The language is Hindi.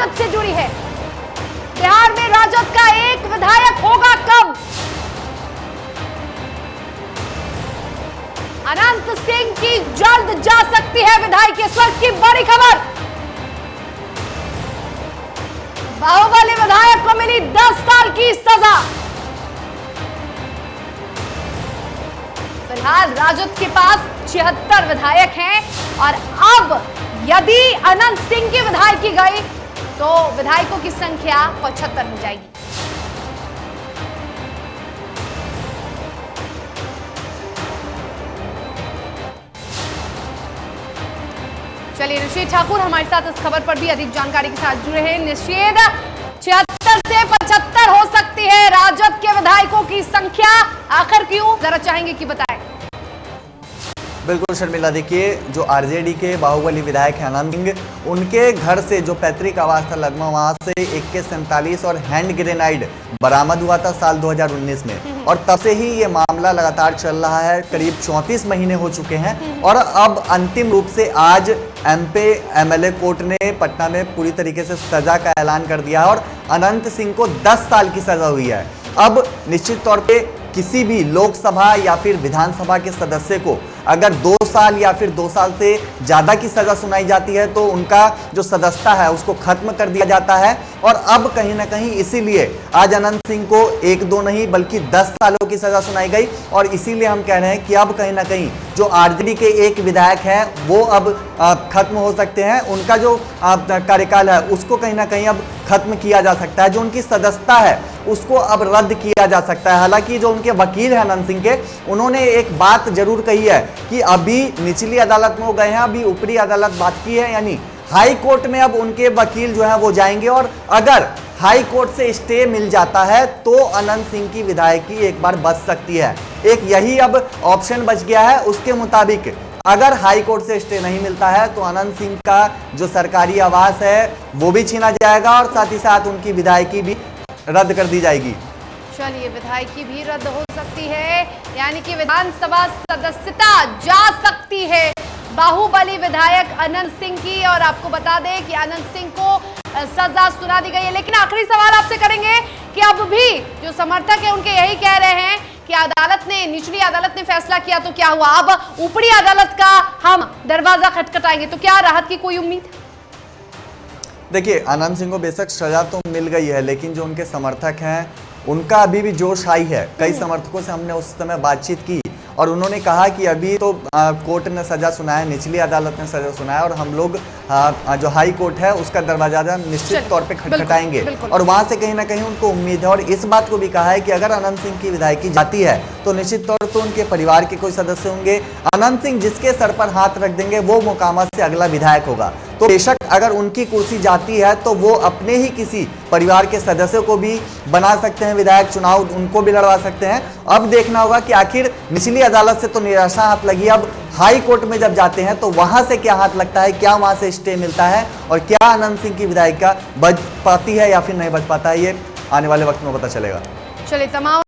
राजद से जुड़ी है। बिहार में राजद का एक विधायक होगा कब? अनंत सिंह की जल्द जा सकती है विधायक। इस वक्त की बड़ी खबर, बाहुबली विधायक को मिली 10 साल की सजा। फिलहाल राजद के पास 76 विधायक हैं और अब यदि अनंत सिंह की विधायकी गई तो विधायकों की संख्या 75 हो जाएगी। चलिए, निषेध ठाकुर हमारे साथ इस खबर पर भी अधिक जानकारी के साथ जुड़े हैं। निषेध, 76 से 75 हो सकती है राजद के विधायकों की संख्या, आखिर क्यों, जरा चाहेंगे कि बताएं। बिल्कुल शर्मिला, देखिए जो आरजेडी के बाहुबली विधायक हैं अनंत सिंह, उनके घर से जो पैतृक आवास था लगभग वहां से AK-47 और हैंड ग्रेनाइड बरामद हुआ था साल 2019 में, और तब से ही ये मामला लगातार चल रहा है। करीब 34 महीने हो चुके हैं और अब अंतिम रूप से आज MP MLA कोर्ट ने पटना में पूरी तरीके से सजा का ऐलान कर दिया है और अनंत सिंह को 10 साल की सजा हुई है। अब निश्चित तौर पे किसी भी लोकसभा या फिर विधानसभा के सदस्य को अगर 2 साल या फिर 2 साल से ज़्यादा की सज़ा सुनाई जाती है तो उनका जो सदस्यता है उसको खत्म कर दिया जाता है। और अब कहीं ना कहीं इसीलिए आज अनंत सिंह को 1-2 नहीं बल्कि 10 सालों की सज़ा सुनाई गई। और इसीलिए हम कह रहे हैं कि अब कहीं ना कहीं जो आरजेडी के एक विधायक हैं वो अब खत्म हो सकते हैं, उनका जो कार्यकाल है उसको कहीं ना कहीं अब खत्म किया जा सकता है, जो उनकी सदस्यता है उसको अब रद्द किया जा सकता है। हालांकि जो उनके वकील हैं अनंत सिंह के, उन्होंने एक बात जरूर कही है कि अभी निचली अदालत में वो गए हैं, अभी ऊपरी अदालत बाकी है, यानी हाई कोर्ट में अब उनके वकील जो है वो जाएंगे और अगर हाई कोर्ट से स्टे मिल जाता है तो अनंत सिंह की विधायकी एक बार बच सकती है। एक यही अब ऑप्शन बच गया है। उसके मुताबिक अगर हाई कोर्ट से स्टे नहीं मिलता है तो अनंत सिंह का जो सरकारी आवास है वो भी छीना जाएगा और साथ ही साथ उनकी विधायकी भी रद्द कर दी जाएगी। चलिए, विधायकी भी रद्द हो सकती है, यानी कि विधानसभा सदस्यता जा सकती है बाहुबली विधायक अनंत सिंह की। और आपको बता दें कि अनंत सिंह को सजा सुना दी गई है। लेकिन आखिरी सवाल आपसे करेंगे कि अब भी जो समर्थक है उनके यही कह रहे हैं कि अदालत ने, निचली अदालत ने फैसला किया तो क्या हुआ, अब ऊपरी अदालत का हम दरवाजा खटखटाएंगे, तो क्या राहत की कोई उम्मीद? देखिए, अनंत सिंह को बेशक सजा तो मिल गई है लेकिन जो उनके समर्थक हैं उनका अभी भी जोश हाई है। कई समर्थकों से हमने उस समय बातचीत की और उन्होंने कहा कि अभी तो कोर्ट ने सजा सुनाया, निचली अदालत ने सजा सुनाया और हम लोग जो हाई कोर्ट है उसका दरवाजा निश्चित तौर पे खटखटाएंगे। और वहां से कहीं ना कहीं उनको उम्मीद है और इस बात को भी कहा है कि अगर अनंत सिंह की विधायकी जाती है तो निश्चित तौर पर उनके परिवार के कोई सदस्य होंगे, अनंत सिंह जिसके सर पर हाथ रख देंगे वो मोकामा से अगला विधायक होगा। तो बेशक अगर उनकी कुर्सी जाती है तो वो अपने ही किसी परिवार के सदस्य को भी बना सकते हैं विधायक, चुनाव उनको भी लड़वा सकते हैं। अब देखना होगा कि आखिर निचली अदालत से तो निराशा हाथ लगी, अब हाई कोर्ट में जब जाते हैं तो वहां से क्या हाथ लगता है, क्या वहां से स्टे मिलता है और क्या अनंत सिंह की विधायिका बच पाती है या फिर नहीं बच पाता है, ये आने वाले वक्त में पता चलेगा। चलिए, तमाम